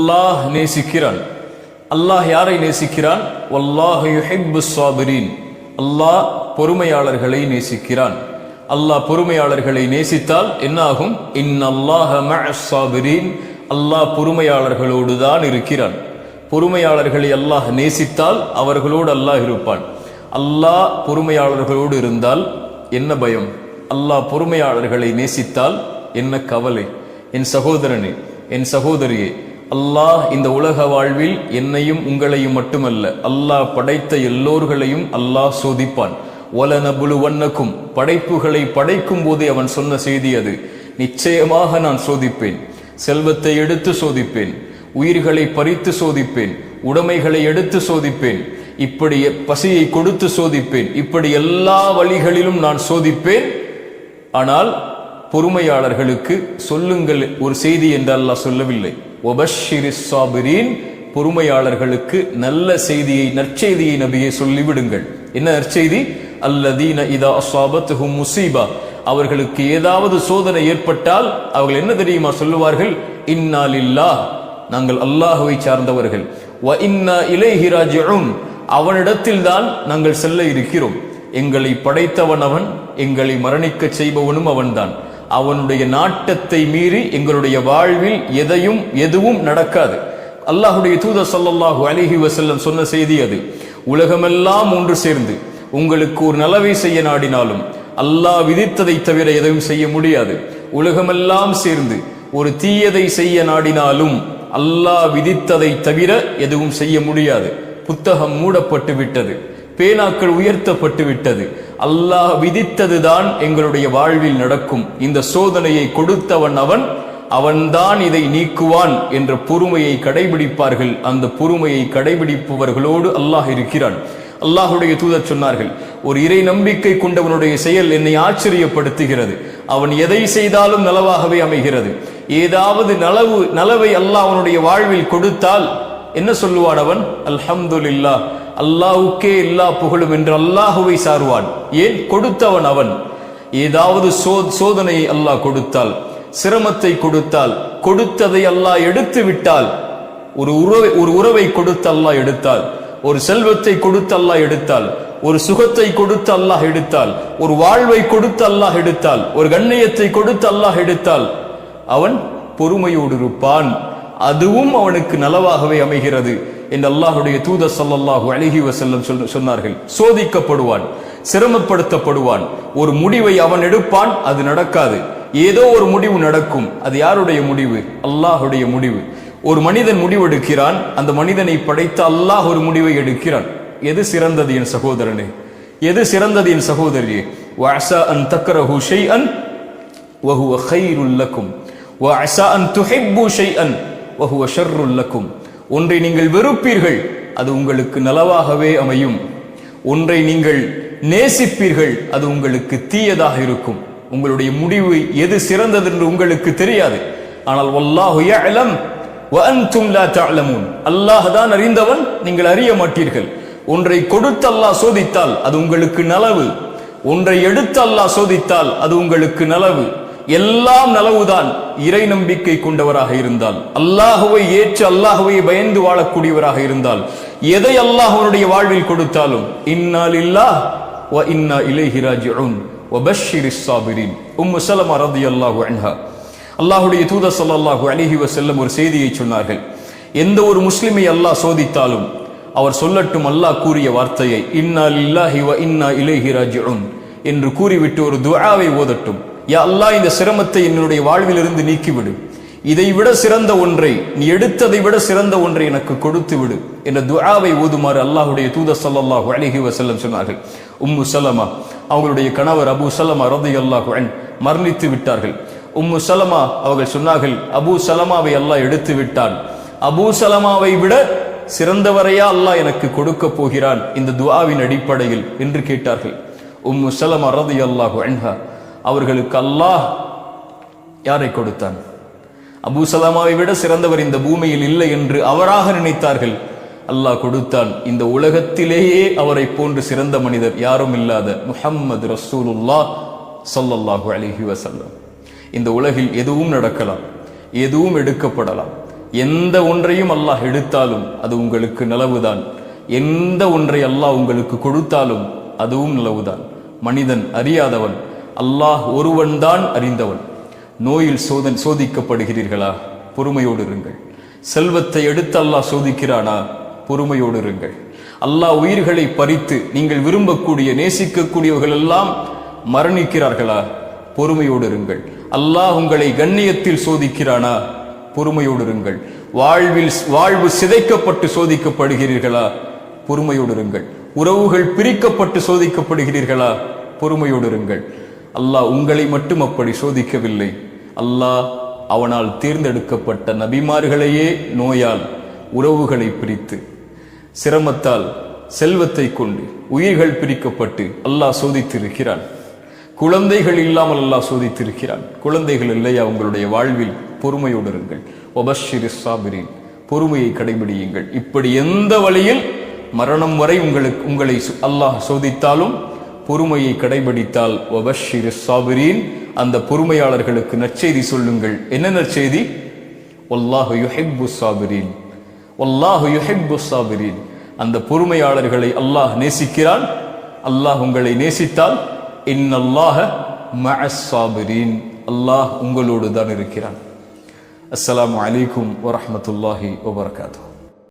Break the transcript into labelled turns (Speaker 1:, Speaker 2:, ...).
Speaker 1: அல்லாஹ் நேசிக்கிறான். அல்லாஹ் யாரை நேசிக்கிறான்? வல்லாஹு யுஹிப்புஸ் ஸாபிரீன். அல்லாஹ் பொறுமையாளர்களை நேசிக்கிறான். அல்லாஹ் பொறுமையாளர்களை நேசித்தால் என்ன ஆகும்? இன்னல்லாஹ மஅஸ் ஸாபிரீன். அல்லாஹ் பொறுமையாளர்களோடு தான் இருக்கிறான். பொறுமையாளர்களை அல்லாஹ் நேசித்தால் அவர்களோடு அல்லாஹ் இருப்பான். அல்லாஹ் பொறுமையாளர்களோடு இருந்தால் என்ன பயம்? அல்லாஹ் பொறுமையாளர்களை நேசித்தால் என்ன கவலை? என் சகோதரனே, என் சகோதரியே, அல்லாஹ் இந்த உலக வாழ்வில் என்னையும் உங்களையும் மட்டுமல்ல, அல்லாஹ் படைத்த எல்லோர்களையும் அல்லாஹ் சோதிப்பான். வலனபுலுவன்னக்கும், படைப்புகளை படைக்கும் போதே அவன் சொன்ன செய்தி அது. நிச்சயமாக நான் சோதிப்பேன். செல்வத்தை எடுத்து சோதிப்பேன், உயிர்களை பறித்து சோதிப்பேன், உடைமைகளை எடுத்து சோதிப்பேன், இப்படி பசியை கொடுத்து சோதிப்பேன், இப்படி எல்லா வழிகளிலும் நான் சோதிப்பேன். ஆனால் பொறுமையாளர்களுக்கு சொல்லுங்கள் ஒரு செய்தி என்று அல்லாஹ் சொல்லவில்லை. வபஷ்ஷிரிஸ் ஸாபிரீன், பொறுமையாளர்களுக்கு நல்ல செய்தியை, நற்செய்தியை நபியே சொல்லிவிடுங்கள். என்ன நற்செய்தி? அல்லதீன இதா அஸாபத்துஹும் முஸீபா, அவர்களுக்கு ஏதாவது சோதனை ஏற்பட்டால் அவர்கள் என்ன தெரியுமா சொல்லுவார்கள்? இன்னா லில்லாஹ், நாங்கள் அல்லாஹ்வை சார்ந்தவர்கள். வ இன்னா இலைஹி ராஜிஊன், அவனிடத்தில் தான் நாங்கள் செல்ல இருக்கிறோம். எங்களை படைத்தவன் அவன், எங்களை மரணிக்க செய்பவனும் அவன்தான். அவனுடைய நாட்டத்தை மீறி எங்களுடைய வாழ்வில் எதுவும் நடக்காது. அல்லாஹுடைய தூதர் ஸல்லல்லாஹு அலைஹி வஸல்லம் சொன்ன செய்தி அது. உலகமெல்லாம் ஒன்று சேர்ந்து உங்களுக்கு ஒரு நலவை செய்ய நாடினாலும் அல்லாஹ் விதித்ததை தவிர எதையும் செய்ய முடியாது. உலகமெல்லாம் சேர்ந்து ஒரு தீயதை செய்ய நாடினாலும் அல்லாஹ் விதித்ததை தவிர எதுவும் செய்ய முடியாது. புத்தகம் மூடப்பட்டு விட்டது, பேனாக்கள் உயர்த்தப்பட்டு விட்டது. அல்லாஹ் விதித்ததுதான் எங்களுடைய வாழ்வில் நடக்கும். இந்த சோதனையை கொடுத்தவன் அவன்தான் இதை நீக்குவான் என்ற பொறுமையை கடைபிடிப்பார்கள். அந்த பொறுமையை கடைபிடிப்பவர்களோடு அல்லாஹ் இருக்கிறான். அல்லாஹுடைய தூதர் சொன்னார்கள், ஒரு இறை நம்பிக்கை கொண்டவனுடைய செயல் என்னை ஆச்சரியப்படுத்துகிறது. அவன் எதை செய்தாலும் நலவாகவே அமைகிறது. ஏதாவது நலவை அல்லாஹ் அவனுடைய வாழ்வில் கொடுத்தால் என்ன சொல்லுவான் அவன்? அல்ஹம்துலில்லாஹ், அல்லாஹ்வுக்கே எல்லா புகழும் என்று அல்லாஹுவை சார்வான். ஏன்? கொடுத்தவன் அவன். ஏதாவது சோதனையை அல்லாஹ் கொடுத்தால், சிரமத்தை கொடுத்தால், கொடுத்ததை அல்லாஹ் எடுத்து விட்டால், ஒரு உறவை கொடுத்து அல்லாஹ் எடுத்தால், ஒரு செல்வத்தை கொடுத்து அல்லாஹ் எடுத்தால், ஒரு சுகத்தை கொடுத்து அல்லாஹ் எடுத்தால், ஒரு வாழ்வை கொடுத்து அல்லாஹ் எடுத்தால், ஒரு கண்ணியத்தை கொடுத்து அல்லாஹ் எடுத்தால் அவன் பொறுமையோடு இருப்பான். அதுவும் அவனுக்கு நலவாகவே அமைகிறது என்று அல்லாஹுடைய தூதர் ஸல்லல்லாஹு அலைஹி வஸல்லம் சொன்னார்கள். சோதிக்கப்படுவான், சிரமப்படுத்தப்படுவான், ஒரு முடிவை அவன் எடுப்பான், அது நடக்காது. ஏதோ ஒரு முடிவு நடக்கும். அது யாருடைய முடிவு? அல்லாஹுடைய முடிவு. ஒரு மனிதன் முடிவெடுக்கிறான், அந்த மனிதனை படைத்த அல்லாஹ் ஒரு முடிவை எடுக்கிறான். எது சிறந்தது என் சகோதரனே? எது சிறந்தது என் சகோதரியே? வஅஸா அன் தக்ரஹு ஷைஅன் வஹுவ கைருல் லக்கும் வஅஸா அன் துஹிப்பு ஷைஅன் வஹுவ ஷர்ருல் லக்கும். ஒன்றை நீங்கள் வெறுப்பீர்கள், அது உங்களுக்கு நலவாகவே அமையும். ஒன்றை நீங்கள் நேசிப்பீர்கள், அது உங்களுக்கு தீயதாக இருக்கும். உங்களுடைய முடிவு எது சிறந்தது என்று உங்களுக்கு தெரியாது. ஆனால் வல்லாஹு யஅலம் வ அன்தும் லா தஅலமூன், அல்லாஹ் தான் அறிந்தவன், நீங்கள் அறிய மாட்டீர்கள். ஒன்றை கொடுத்து அல்லாஹ் சோதித்தால் அது உங்களுக்கு நலவு. ஒன்றை எடுத்து அல்லாஹ் சோதித்தால் அது உங்களுக்கு நலவு. எல்லாம் நலவுதான் இறை நம்பிக்கை கொண்டவராக இருந்தால், அல்லாஹுவை ஏற்று அல்லாஹுவை பயந்து வாழக்கூடியவராக இருந்தால். எதை அல்லாஹ்வுடைய வாழ்வில் கொடுத்தாலும் இன்னா லில்லாஹ் வ இன்னா இலைஹி ராஜிஊன் வபஷ்ஷிரிஸ் ஸாபிரீன். உம்மு ஸலமா ரலியல்லாஹு அன்ஹா, அல்லாஹ்வுடைய தூதர் ஸல்லல்லாஹு அலைஹி வஸல்லம் ஒரு செய்தியை சொன்னார்கள். எந்த ஒரு முஸ்லிமை அல்லாஹ் சோதித்தாலும் அவர் சொல்லட்டும் அல்லாஹ் கூறிய வார்த்தையை, இன்னா லில்லாஹி வ இன்னா இலைஹி ராஜிஊன் என்று கூறிவிட்டு ஒரு துஆவை ஓதட்டும். யா அல்லாஹ், இந்த சிரமத்தை என்னுடைய வாழ்விலிருந்து நீக்கிவிடு. இதை விட சிறந்த ஒன்றை, நீ எடுத்ததை விட சிறந்த ஒன்றை எனக்கு கொடுத்து விடு என்ற துஆவை ஓதுமாறு அல்லாஹ்வுடைய தூதர் ஸல்லல்லாஹு அலைஹி வஸல்லம் சொன்னார்கள். உம்மு ஸலமா, அவங்களுடைய கணவர் அபூ ஸலமா ரலியல்லாஹு அன்ஹு மரணித்து விட்டார்கள். உம்மு ஸலமா அவர்கள் சொன்னார்கள், அபூ ஸலமாவை அல்லாஹ் எடுத்து விட்டான். அபூ ஸலமாவை விட சிறந்தவரையா அல்லாஹ் எனக்கு கொடுக்க போகிறான் இந்த துஆவின் அடிப்படையில் என்று கேட்டார்கள். உம்மு ஸலமா ரலியல்லாஹு அன்ஹா, அவர்களுக்கு அல்லாஹ் யாரை கொடுத்தான்? அபூ ஸலமாவை விட சிறந்தவர் இந்த பூமியில் இல்லை என்று அவராக நினைத்தார்கள். அல்லாஹ் கொடுத்தான். இந்த உலகத்திலேயே அவரை போன்று சிறந்த மனிதர் யாரும் இல்லாத முஹம்மது ரசூலுல்லாஹ் ஸல்லல்லாஹு அலைஹி வஸல்லம். இந்த உலகில் எதுவும் நடக்கலாம், எதுவும் எடுக்கப்படலாம். எந்த ஒன்றையும் அல்லாஹ் எடுத்தாலும் அது உங்களுக்கு நலவுதான். எந்த ஒன்றை அல்லாஹ் உங்களுக்கு கொடுத்தாலும் அதுவும் நலவுதான். மனிதன் அறியாதவன், அல்லாஹ் ஒருவன் தான் அறிந்தவன். நோயில் சோதிக்கப்படுகிறீர்களா? பொறுமையோடு இருங்கள். செல்வத்தை எடுத்து அல்லாஹ் சோதிக்கிறானா? பொறுமையோடு இருங்கள். அல்லாஹ் உயிர்களை பறித்து நீங்கள் விரும்பக்கூடிய நேசிக்கக்கூடியவர்கள் எல்லாம் மரணிக்கிறார்களா? பொறுமையோடு இருங்கள். அல்லாஹ் உங்களை கண்ணியத்தில் சோதிக்கிறானா? பொறுமையோடு இருங்கள். வாழ்வு சிதைக்கப்பட்டு சோதிக்கப்படுகிறீர்களா? பொறுமையோடு இருங்கள். உறவுகள் பிரிக்கப்பட்டு சோதிக்கப்படுகிறீர்களா? பொறுமையோடு இருங்கள். அல்லாஹ் உங்களை மட்டும் அப்படி சோதிக்கவில்லை. அல்லாஹ் அவனால் தேர்ந்தெடுக்கப்பட்ட நபிமார்களையே நோயால், உறவுகளை பிரித்து, சிரமத்தால், செல்வத்தை கொண்டு உயிர்கள் பிரிக்கப்பட்டு அல்லாஹ் சோதித்திருக்கிறான். குழந்தைகள் இல்லாமல் அல்லாஹ் சோதித்திருக்கிறான். குழந்தைகள் இல்லையா உங்களுடைய வாழ்வில்? பொறுமையோடு இருங்கள். வபஷ்ஷிரிஸ் சாபிரீன், பொறுமையை கடைபிடியுங்கள். இப்படி எந்த வழியில் மரணம் வரை உங்களை அல்லாஹ் சோதித்தாலும் பொறுமையை கடைபிடித்தால் வபஷ்ஷிரிஸ் சாபிரீன், அந்த பொறுமையாளர்களுக்கு நற்செய்தி சொல்லுங்கள். என்ன நற்செய்தி? வல்லாஹு யுஹிப்புஸ் சாபிரீன், வல்லாஹு யுஹிப்புஸ் சாபிரீன். அந்த பொறுமையாளர்களை அல்லாஹ் நேசிக்கிறான். அல்லாஹ் உங்களை நேசித்தால் இன்னல்லாஹ மஅஸ் சாபிரீன், அல்லாஹ் உங்களோடு தான் இருக்கிறான். அஸ்ஸலாமு அலைக்கும் வரஹ்மத்துல்லாஹி வபரகாத்துஹு.